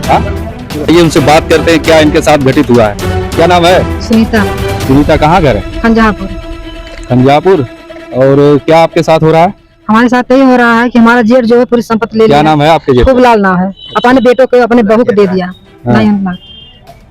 हाँ, ये उनसे बात करते हैं क्या इनके साथ घटित हुआ है। क्या नाम है? सुनीता। सुनीता, कहाँ घर है? खंजापुर। खंजापुर। और क्या आपके साथ हो रहा है? हमारे साथ यही हो रहा है कि हमारा जेठ जो है पूरी संपत्ति ले लिया। क्या नाम है आपके जेठ? खूब लाल नाम है। अपने बेटों को अपने बहू को दे दिया। हाँ।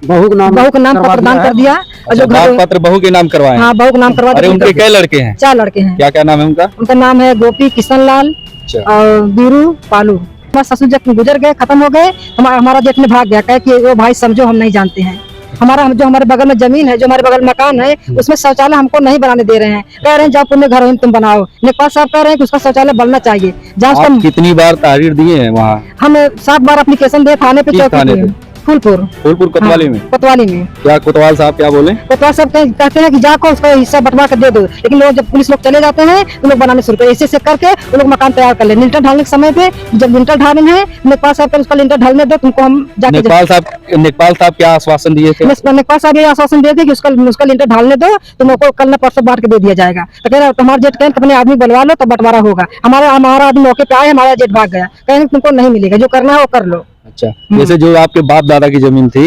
बहू का नाम पत्र दान कर दिया। और जो दान पत्र बहू के नाम करवाए? हाँ, बहू का नाम करवा अरे दिया। उनके कई लड़के हैं? 4 लड़के हैं। क्या क्या नाम है उनका? उनका नाम है गोपी, किशन लाल और बीरू, पालू। हमारे ससुर जब गुजर गए, खत्म हो गए, हमारा जेठ में भाग गया, कहे कि वो भाई समझो हम नहीं जानते हैं। जो हमारे बगल में जमीन है, जो हमारे बगल मकान है, उसमें शौचालय हमको नहीं बनाने दे रहे हैं। कह रहे हैं जाओ पुण्य घर तुम बनाओ। लेखपाल साहब कह रहे हैं कि उसका शौचालय बनना चाहिए। आप कितनी बार तहरीर दिए हैं वहाँ? हम 7 बार एप्लीकेशन दिए थाने पे, चौकी पे, फूलपुर कोतवाली में। कोतवाली में। क्या कोतवाल साहब क्या बोले? कोतवाल साहब कहते हैं कि जाको उसका हिस्सा बंटवा कर दे दो, लेकिन लोग जब पुलिस लोग चले जाते हैं तो लोग बनाने शुरू करते, ऐसे करके वो लोग मकान तैयार कर ले। लिंटर ढालने के समय पे जब लिंटर ढालने है, लेखपाल साहब उसका लिंटर ढालने दो, तुमको हम जाके। लेखपाल साहब क्या आश्वासन दिए थे? लेखपाल साहब ये आश्वासन दिए थे कि उसका लिंटर ढालने दो, तुमको कल न परसों बांट के दे दिया जाएगा। तो कह रहा हमारे जेठ कहें अपने आदमी बुलवा लो तो बंटवारा होगा। हमारा आदमी मौके पे आए, हमारा जेठ भाग गया, कहेंगे तुमको नहीं मिलेगा, जो करना है वो कर लो। अच्छा, जैसे जो आपके बाप दादा की जमीन थी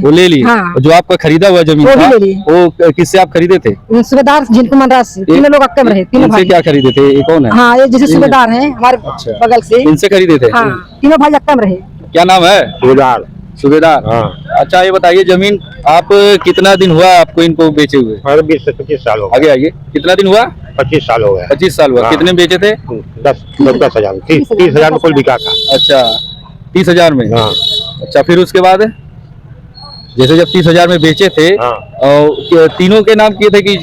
वो ले लिए। हाँ। जो आपका खरीदा हुआ जमीन वो था, भी ले लिए। वो किससे आप खरीदे थे? सूबेदार जिनको मनराज से, तीनों लोग अक्के में रहे, तीनों भाई। क्या खरीदे थे? ये कौन है? हाँ, ये जैसे सूबेदार हैं हमारे बगल से, इनसे खरीदे थे? हाँ, तीनों भाई अक्के में रहे। क्या नाम है? सूबेदार। हाँ। अच्छा, ये बताइए जमीन आप कितना दिन हुआ आपको इनको बेचे हुए? 20 से 25 साल हो गए। आगे कितना दिन हुआ? 25 साल हो गए। 25 साल हुआ। हाँ। कितने बेचे थे? 10,000 30,000 में कुल बिका था। अच्छा, 30,000 में। हाँ। अच्छा, फिर उसके बाद जैसे जब 30,000 में बेचे थे, हाँ। और तीनों के नाम किए थे कि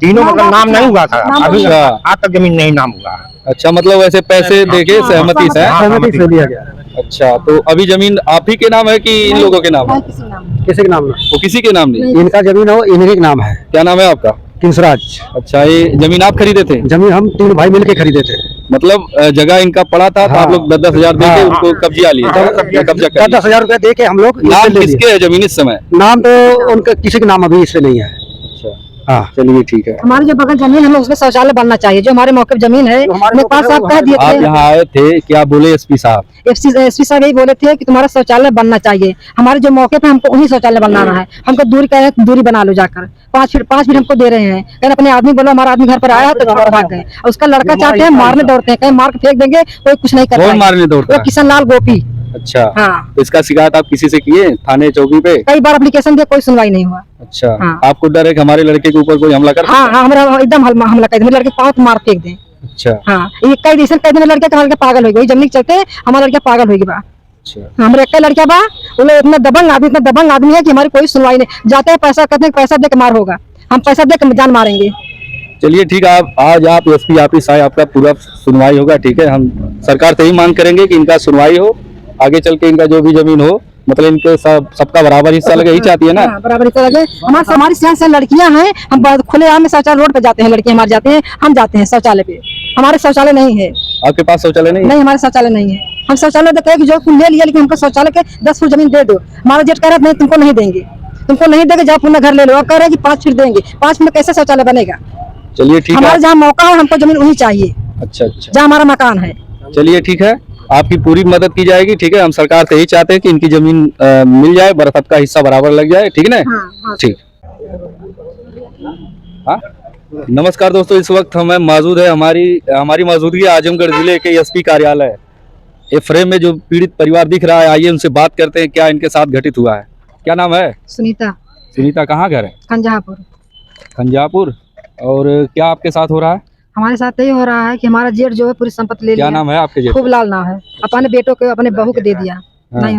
तीनों मतलब नाम नहीं हुआ था अभी, अच्छा। आज तक जमीन नहीं नाम हुआ। अच्छा, मतलब वैसे पैसे देके सहमति से? सहमति से लिया गया। अच्छा, तो अभी जमीन आप ही के नाम है कि इन लोगों के नाम है? किसी के नाम वो किसी के नाम नहीं? इनका जमीन हो, इन्हीं के नाम है। क्या नाम है आपका? किंसराज। अच्छा, ये जमीन आप खरीदे थे? जमीन हम 3 भाई मिलके खरीदे थे। मतलब जगह इनका पड़ा था, तो आप लोग 10,000 दे के उनको कब्जा लिए? कब्जा कर 10,000 रुपए दे के हम लोग। नाम किसके है जमीन इस समय? नाम तो उनका किसी के नाम अभी इसमें नहीं है। हाँ, चलिए ठीक है। हमारे जो बगल जमीन है, हमें उसमें शौचालय बनना चाहिए। जो हमारे मौके जमीन है, लेखपाल साहब कह दिए थे। आप यहाँ आए थे, क्या बोले एसपी साहब? एसपी साहब यही बोले थे कि तुम्हारा शौचालय बनना चाहिए। हमारे जो मौके पे हमको वही शौचालय बनाना है। हमको दूरी कह रहे हैं, दूरी बना लो जाकर। 5 फीट हमको दे रहे हैं। कह अपने आदमी बोलो, हमारा आदमी घर पर आया तो छोड़ भाग गए। और उसका लड़का चाहते हैं मारने दौड़ते हैं, कहीं मार के फेंक देंगे, कोई कुछ नहीं कर कौन मारने दौड़ता है? किशन लाल, गोपी। अच्छा। हाँ। तो इसका शिकायत आप किसी से किए थाने चौकी पे? कई बार एप्लीकेशन दिया, कोई सुनवाई नहीं हुआ। अच्छा। हाँ। आपको डर है कि हमारे लड़के के ऊपर कोई हमला कर? हाँ, हमारा एकदम हमला कर दे, मेरे लड़के पाँव मार फेंक दे। अच्छा। हाँ, ये कई रिसेंट कई दिन लड़के हमारे पागल हो गई, जमीन के चलते हमारा लड़का पागल हो गया। अच्छा। हमारे एक लड़का बा, वो इतना दबंग आदमी है कि हमारी कोई सुनवाई नहीं। जाते हैं पैसा कहते हैं पैसा दे के मार होगा, हम पैसा दे के जान मारेंगे। चलिए ठीक है, आज आप एसपी ऑफिस आए, आपका पूरा सुनवाई होगा। ठीक है, हम सरकार से ही मांग करेंगे कि इनका सुनवाई हो, आगे चल के इनका जो भी जमीन हो, मतलब इनके सबका बराबर हिस्सा लगे, ही चाहती है ना? बराबर हिस्सा लगे। हमारी से लड़कियां हैं, हम खुले आम में शौचालय रोड पे जाते हैं, लड़कियां हमारे जाते हैं, हम जाते हैं शौचालय पे। हमारे शौचालय नहीं है। आपके पास शौचालय नहीं? नहीं, हमारे शौचालय नहीं है। हम शौचालय तो कहे कि जो तुम ले लिया, लेकिन हमको शौचालय के 10 फुट जमीन दे दो। हमारा जेठ कह रहा है नहीं, तुमको नहीं देंगे, जाओ पुनः घर ले लो। कह रहे हैं कि 5 फीट देंगे, 5 फीट में कैसे शौचालय बनेगा? चलिए ठीक है, हमारे जहाँ मौका है हमको जमीन वही चाहिए। अच्छा, जहाँ हमारा मकान है। चलिए ठीक है, आपकी पूरी मदद की जाएगी। ठीक है, हम सरकार से यही चाहते हैं कि इनकी जमीन मिल जाए, बरासत का हिस्सा बराबर लग जाए। ठीक है ना? ठीक। हाँ, नमस्कार दोस्तों, इस वक्त हमें मौजूद है हमारी मौजूदगी आजमगढ़ जिले के एसपी कार्यालय। ये फ्रेम में जो पीड़ित परिवार दिख रहा है, आइए उनसे बात करते हैं क्या इनके साथ घटित हुआ है। क्या नाम है? सुनीता। सुनीता, कहाँ घर है? खंजापुर। खंजापुर। और क्या आपके साथ हो रहा है? हमारे साथ यही हो रहा है कि हमारा जेठ जो है पूरी संपत्ति ले लिया। क्या नाम है आपके जेठ? खूब लाल नाम है। अपने बेटों को अपने बहू को दे दिया। नहीं,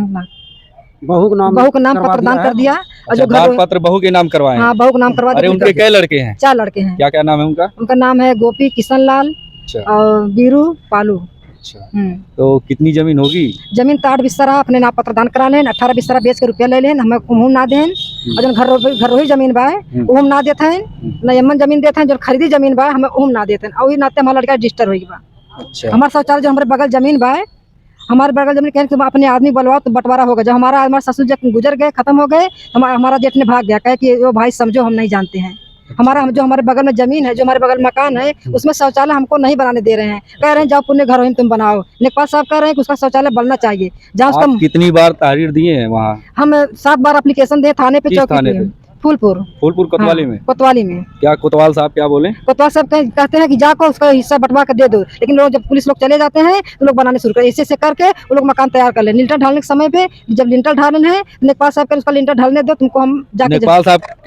बहू का नाम पत्र दान कर दिया। और जो दान पत्र बहू के नाम करवाए? हाँ, बहू का नाम करवा दिया। अरे उनके कई लड़के हैं? 4 लड़के हैं। क्या क्या नाम है उनका? उनका नाम है गोपी, किशन लाल और बीरू, पालू। अच्छा। तो कितनी जमीन होगी? जमीन तो 8 बिस्सा अपने नाम पत्र दान करा लेन, 18 बिस्सा बेच के रुपया ले लेन, हमें उहूं ना देन। और जो घर रोही जमीन बा उहूं ना देते हैं, न यमन जमीन देते हैं। जो खरीदी जमीन बा हमें उहूं ना देते हैं। और वही नाते हमारा लड़का रजिस्टर होगी बा। अच्छा। हमारे शौचालय जो हमारे बगल जमीन बा, हमारे बगल जमीन कहें तुम अपने आदमी बुलवाओ तो बंटवारा होगा। जब हमारे ससुर जब गुजर गए, खत्म हो गए, हमारा जेठ ने भाग गया, कहे कि वो भाई समझो हम नहीं जानते हैं। हमारा जो हमारे बगल में जमीन है, जो हमारे बगल मकान है, उसमें शौचालय हमको नहीं बनाने दे रहे हैं। कह रहे हैं जाओ पुण्य घर हो तुम बनाओ। लेखपाल साहब कह रहे हैं कि उसका शौचालय बनना चाहिए। जहाँ उसका आप कितनी बार तहरीर दिए हैं वहाँ? हम 7 बार एप्लीकेशन दिए थाने पे, किस चौकी थाने पे, पे? फूलपुर कोतवाली में। कोतवाली में। क्या कोतवाल साहब क्या बोले? कोतवाल साहब कहते हैं कि जाकर उसका हिस्सा बंटवा कर दे दो, लेकिन लोग जब पुलिस लोग चले जाते हैं तो लोग बनाने शुरू करते, ऐसे करके वो लोग मकान तैयार कर ले। लिंटर ढालने के समय पे जब लिंटर ढालना है, लेखपाल साहब उसका लिंटर ढालने दो, तुमको हम जाके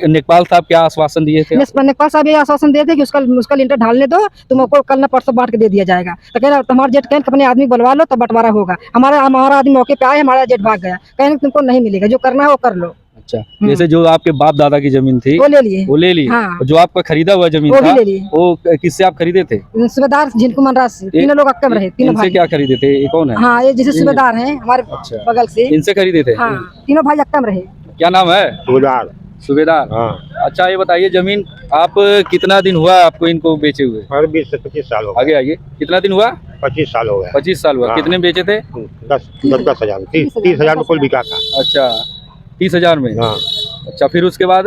नेकपाल साहब क्या आश्वासन दिए थे? लेखपाल साहब ये आश्वासन देते कि उसका लिंटर ढालने दो, तुमको कल ना परसों बांट के दे दिया जाएगा। तो कह रहा हमारे जेठ कहें अपने आदमी बुलवा लो तब बंटवारा होगा। हमारा आदमी मौके पे आए, हमारा जेठ भाग गया, कहें तुमको नहीं मिलेगा, जो करना है वो कर लो। अच्छा, जैसे जो आपके बाप दादा की जमीन थी वो ले लिए, वो ले ली। हाँ। जो आपका खरीदा हुआ जमीन वो था भी ले लिए। वो किससे आप खरीदे थे? सूबेदार झिनकू मनराज से, तीनों लोग अक्कम रहे, तीनों इनसे भाई। क्या खरीदे थे? ये कौन है? हाँ, ये जैसे सूबेदार हैं हमारे अच्छा। बगल से, इनसे खरीदे थे? हाँ, तीनों भाई अक्कम रहे। क्या नाम है? सुबेदार। सूबेदार। हाँ। अच्छा, ये बताइए जमीन आप कितना दिन हुआ आपको इनको बेचे हुए? और 20 से 25 साल हो गए। आगे आइए, कितना दिन हुआ? 25 साल हो गए। 25 साल हुआ। हाँ। कितने बेचे थे? 10,000 30,000 में कुल बिका था। अच्छा, 30,000 में। हाँ। अच्छा, फिर उसके बाद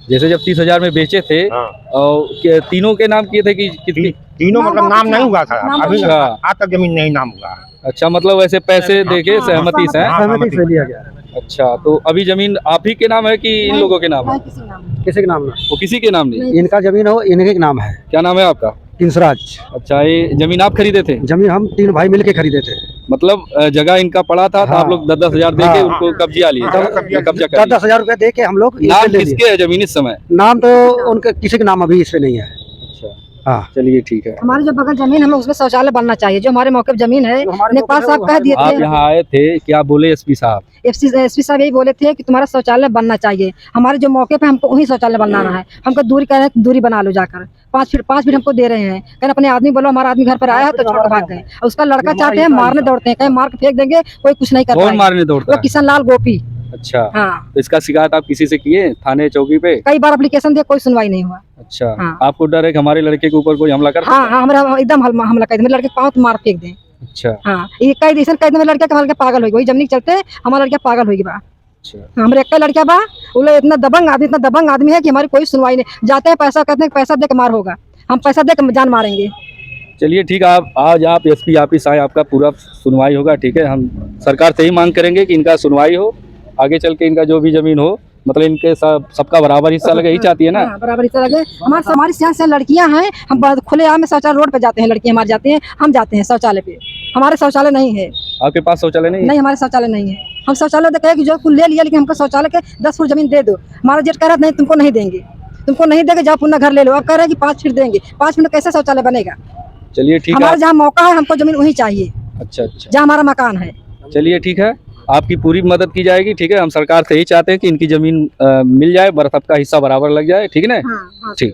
जैसे जब 30,000 में बेचे थे हाँ। और तीनों के नाम किए थे कि कितनी? तीनों मतलब नाम नहीं हुआ था नाम अभी, अच्छा। आज तक जमीन नहीं नाम हुआ। अच्छा, मतलब वैसे पैसे देके सहमति से? हाँ, सहमति से लिया गया। अच्छा, तो अभी जमीन आप ही के नाम है कि इन लोगों के नाम है? किसी के नाम ना, वो किसी के नाम नहीं? इनका जमीन हो, इनके नाम है। क्या नाम है आपका? किंसराज। अच्छा, ये जमीन आप खरीदे थे? जमीन हम 3 भाई मिलके खरीदे थे। मतलब जगह इनका पड़ा था तो हाँ। आप लोग 10,000 दे के हाँ। उनको कब्जा लिए? कब्जा कर 10,000 रुपया दे के हम लोग नाम इनसे ले लिए। किसके है जमीन इस समय? नाम तो उनके किसी के नाम अभी इसमें नहीं है। अच्छा, हाँ। चलिए ठीक है। हमारे जो बगल जमीन हमें उसमें शौचालय बनना चाहिए। जो हमारे मौके पे जमीन है, लेखपाल साहब कह दिए आप थे, यहाँ आए थे, क्या बोले एसपी साहब? एसपी साहब यही बोले थे कि तुम्हारा शौचालय बनना चाहिए। हमारे जो मौके पे हमको वही शौचालय बनाना है। हमको दूरी कह रहे हैं, दूरी बना लो जाकर, 5 फीट हमको दे रहे हैं। कहना अपने आदमी बोलो, हमारा आदमी घर पर आया है तो छोड़ के भाग गए। और उसका लड़का चाहते हैं मारने दौड़ते हैं, कहीं मार के फेंक देंगे, कोई कुछ नहीं करता कौन है। मारने दौड़ता वो है? किशन लाल गोपी। अच्छा, हाँ, तो इसका शिकायत आप किसी से किए थाने चौकी पे? कई बार एप्लीकेशन दिया, कोई सुनवाई नहीं हुआ। अच्छा, हाँ। आपको डर है कि हमारे लड़के के ऊपर कोई हमला कर? हाँ हाँ, हमारा एकदम हमला कर दे, मेरे लड़के पाँव तो मार फेंक दें। अच्छा। हाँ, ये कई दिन कई दिन लड़का हमारे पागल हो गई, वही जमीन चलते हमारा लड़का पागल हो गया बा। अच्छा, हमारे एक लड़का बा, वो लोग इतना दबंग आदमी है कि हमारी कोई सुनवाई नहीं। जाते हैं पैसा, कहते हैं पैसा दे के मार होगा, हम पैसा दे के जान मारेंगे। चलिए ठीक है, आप आज आप एसपी ऑफिस आए, आपका पूरा सुनवाई होगा। ठीक है, हम सरकार से ही मांग करेंगे कि इनका सुनवाई हो, आगे चल के इनका जो भी जमीन हो, मतलब इनके सबका बराबर हिस्सा लगे, ही चाहती है ना? हाँ, बराबर हिस्सा लगे। हमारी से लड़कियां हैं, हम खुले आम में शौचालय रोड पे जाते हैं, लड़कियां हमारी जाती हैं, हम जाते हैं शौचालय पे। हमारे शौचालय नहीं है। आपके पास शौचालय नहीं है? नहीं, हमारे शौचालय नहीं है। हम शौचालय तो कहे कि जो ले लिया, लेकिन हमको शौचालय के 10 फुट जमीन दे दो। हमारा जेठ कह रहा नहीं, तुमको नहीं देंगे, तुमको नहीं देंगे, जाओ पुनः घर ले लो। अब कह रहे हैं कि 5 फीट देंगे, 5 फीट में कैसे शौचालय बनेगा? चलिए ठीक है। हमारा जहाँ मौका है, हमको जमीन वही चाहिए अच्छा अच्छा, जहाँ हमारा मकान है। चलिए ठीक है, आपकी पूरी मदद की जाएगी। ठीक है, हम सरकार से ही चाहते हैं कि इनकी जमीन मिल जाए, सबका हिस्सा बराबर लग जाए। ठीक है ना? हाँ, हाँ। ठीक।